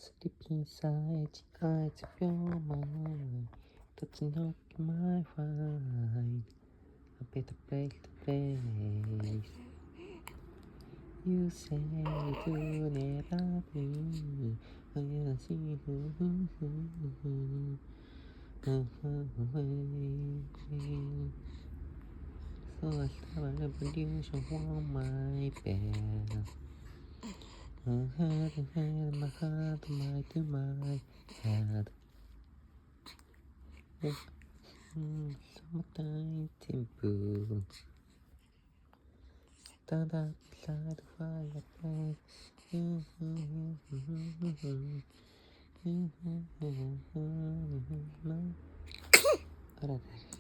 Sleep inside, eyes of your mind. That's not my fine. A better place to place. You say to never be. I see so I start a production on my bed. My head, my heart, my head. Summertime temple. Stand outside the fireplace. Alright.